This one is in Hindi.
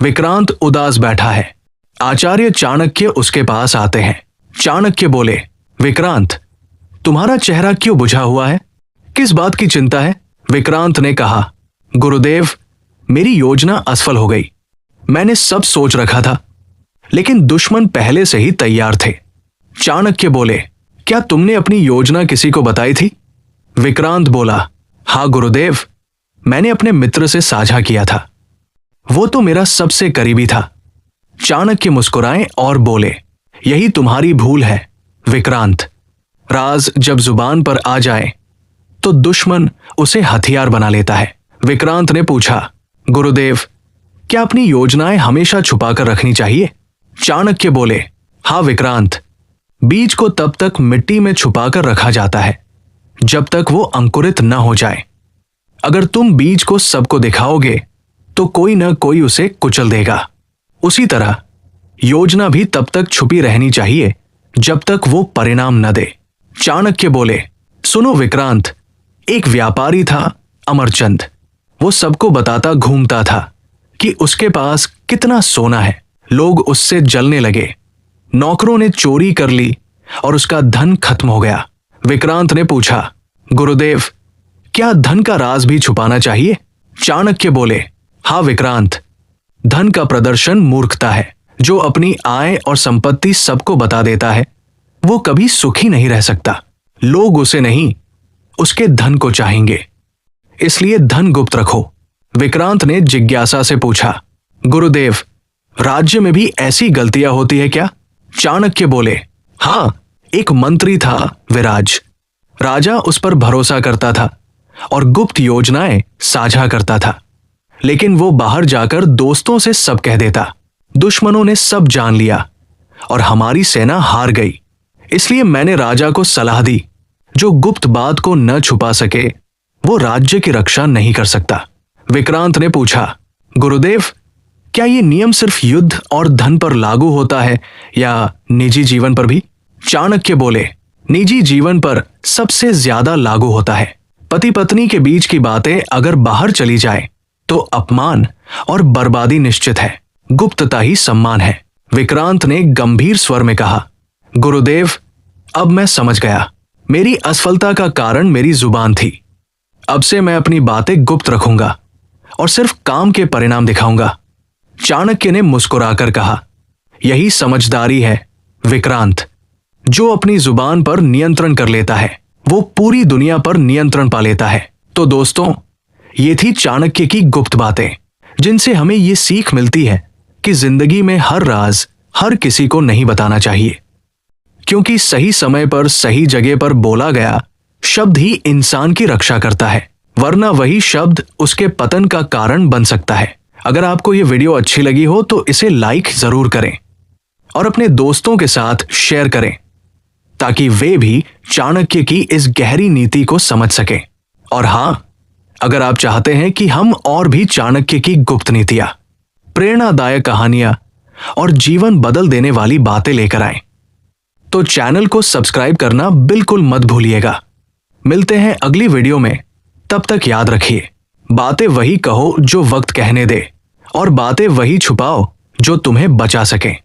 विक्रांत उदास बैठा है। आचार्य चाणक्य उसके पास आते हैं। चाणक्य बोले, विक्रांत, तुम्हारा चेहरा क्यों बुझा हुआ है? किस बात की चिंता है? विक्रांत ने कहा, गुरुदेव, मेरी योजना असफल हो गई। मैंने सब सोच रखा था, लेकिन दुश्मन पहले से ही तैयार थे। चाणक्य बोले, क्या तुमने अपनी योजना किसी को बताई थी? विक्रांत बोला, हाँ गुरुदेव, मैंने अपने मित्र से साझा किया था। वो तो मेरा सबसे करीबी था। चाणक्य मुस्कुराए और बोले, यही तुम्हारी भूल है विक्रांत। राज जब जुबान पर आ जाए तो दुश्मन उसे हथियार बना लेता है। विक्रांत ने पूछा, गुरुदेव, क्या अपनी योजनाएं हमेशा छुपाकर रखनी चाहिए? चाणक्य बोले, हाँ विक्रांत, बीज को तब तक मिट्टी में छुपाकर रखा जाता है जब तक वो अंकुरित न हो जाए। अगर तुम बीज को सबको दिखाओगे तो कोई न कोई उसे कुचल देगा। उसी तरह योजना भी तब तक छुपी रहनी चाहिए जब तक वो परिणाम न दे। चाणक्य बोले, सुनो विक्रांत, एक व्यापारी था अमरचंद। वो सबको बताता घूमता था कि उसके पास कितना सोना है। लोग उससे जलने लगे। नौकरों ने चोरी कर ली और उसका धन खत्म हो गया। विक्रांत ने पूछा, गुरुदेव, क्या धन का राज भी छुपाना चाहिए? चाणक्य बोले, हाँ विक्रांत, धन का प्रदर्शन मूर्खता है। जो अपनी आय और संपत्ति सबको बता देता है वो कभी सुखी नहीं रह सकता। लोग उसे नहीं, उसके धन को चाहेंगे, इसलिए धन गुप्त रखो। विक्रांत ने जिज्ञासा से पूछा, गुरुदेव, राज्य में भी ऐसी गलतियां होती है क्या? चाणक्य बोले, हाँ, एक मंत्री था विराज। राजा उस पर भरोसा करता था और गुप्त योजनाएं साझा करता था, लेकिन वो बाहर जाकर दोस्तों से सब कह देता। दुश्मनों ने सब जान लिया और हमारी सेना हार गई। इसलिए मैंने राजा को सलाह दी, जो गुप्त बात को न छुपा सके वो राज्य की रक्षा नहीं कर सकता। विक्रांत ने पूछा, गुरुदेव, क्या ये नियम सिर्फ युद्ध और धन पर लागू होता है या निजी जीवन पर भी? चाणक्य बोले, निजी जीवन पर सबसे ज्यादा लागू होता है। पति पत्नी के बीच की बातें अगर बाहर चली जाए तो अपमान और बर्बादी निश्चित है। गुप्तता ही सम्मान है। विक्रांत ने गंभीर स्वर में कहा, गुरुदेव, अब मैं समझ गया। मेरी असफलता का कारण मेरी जुबान थी। अब से मैं अपनी बातें गुप्त रखूंगा और सिर्फ काम के परिणाम दिखाऊंगा। चाणक्य ने मुस्कुराकर कहा, यही समझदारी है विक्रांत। जो अपनी जुबान पर नियंत्रण कर लेता है वो पूरी दुनिया पर नियंत्रण पा लेता है। तो दोस्तों, ये थी चाणक्य की गुप्त बातें, जिनसे हमें ये सीख मिलती है कि जिंदगी में हर राज हर किसी को नहीं बताना चाहिए, क्योंकि सही समय पर सही जगह पर बोला गया शब्द ही इंसान की रक्षा करता है, वरना वही शब्द उसके पतन का कारण बन सकता है। अगर आपको ये वीडियो अच्छी लगी हो तो इसे लाइक जरूर करें और अपने दोस्तों के साथ शेयर करें, ताकि वे भी चाणक्य की इस गहरी नीति को समझ सकें। और हां, अगर आप चाहते हैं कि हम और भी चाणक्य की गुप्त नीतियां, प्रेरणादायक कहानियां और जीवन बदल देने वाली बातें लेकर आएं, तो चैनल को सब्सक्राइब करना बिल्कुल मत भूलिएगा। मिलते हैं अगली वीडियो में। तब तक याद रखिए, बातें वही कहो जो वक्त कहने दे, और बातें वही छुपाओ जो तुम्हें बचा सकें।